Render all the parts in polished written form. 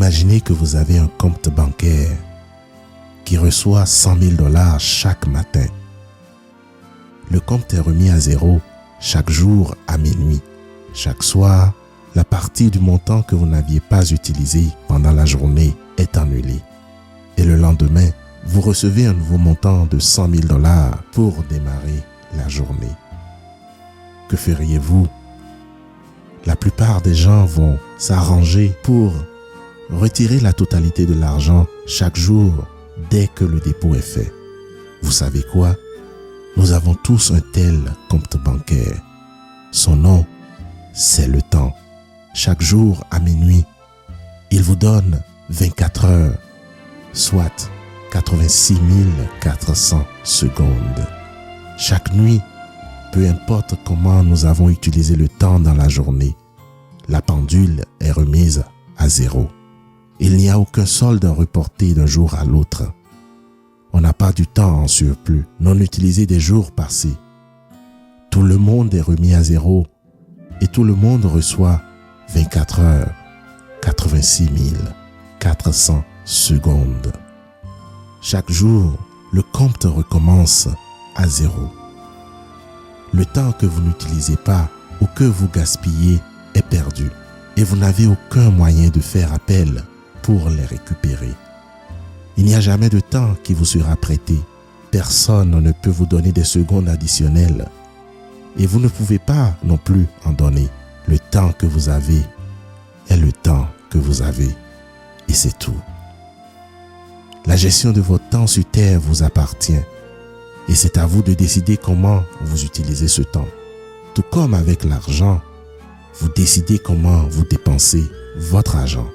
Imaginez que vous avez un compte bancaire qui reçoit 100 000 $ chaque matin. Le compte est remis à zéro chaque jour à minuit. Chaque soir, la partie du montant que vous n'aviez pas utilisé pendant la journée est annulée. Et le lendemain, vous recevez un nouveau montant de 100 000 $ pour démarrer la journée. Que feriez-vous? La plupart des gens vont s'arranger pour retirer la totalité de l'argent chaque jour dès que le dépôt est fait. Vous savez quoi? Nous avons tous un tel compte bancaire. Son nom, c'est le temps. Chaque jour à minuit, il vous donne 24 heures, soit 86 400 secondes. Chaque nuit, peu importe comment nous avons utilisé le temps dans la journée, la pendule est remise à zéro. Il n'y a aucun solde reporté d'un jour à l'autre. On n'a pas du temps en surplus, non utilisé des jours passés. Tout le monde est remis à zéro et tout le monde reçoit 24 heures, 86 400 secondes. Chaque jour, le compte recommence à zéro. Le temps que vous n'utilisez pas ou que vous gaspillez est perdu et vous n'avez aucun moyen de faire appel pour les récupérer. Il n'y a jamais de temps qui vous sera prêté. Personne ne peut vous donner des secondes additionnelles et vous ne pouvez pas non plus en donner. Le temps que vous avez est le temps que vous avez et c'est tout. La gestion de votre temps sur Terre vous appartient et c'est à vous de décider comment vous utilisez ce temps. Tout comme avec l'argent, vous décidez comment vous dépensez votre argent.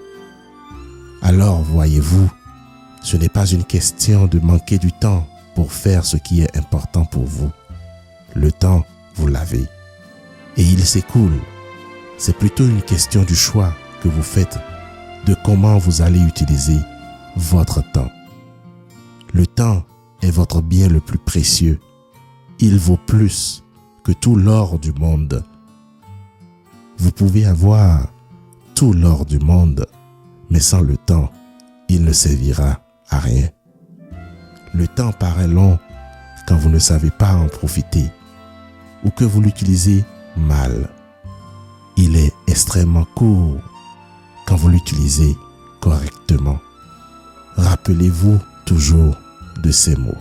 Alors voyez-vous, ce n'est pas une question de manquer du temps pour faire ce qui est important pour vous. Le temps, vous l'avez et il s'écoule. C'est plutôt une question du choix que vous faites de comment vous allez utiliser votre temps. Le temps est votre bien le plus précieux. Il vaut plus que tout l'or du monde. Vous pouvez avoir tout l'or du monde, mais sans le temps, il ne servira à rien. Le temps paraît long quand vous ne savez pas en profiter ou que vous l'utilisez mal. Il est extrêmement court quand vous l'utilisez correctement. Rappelez-vous toujours de ces mots.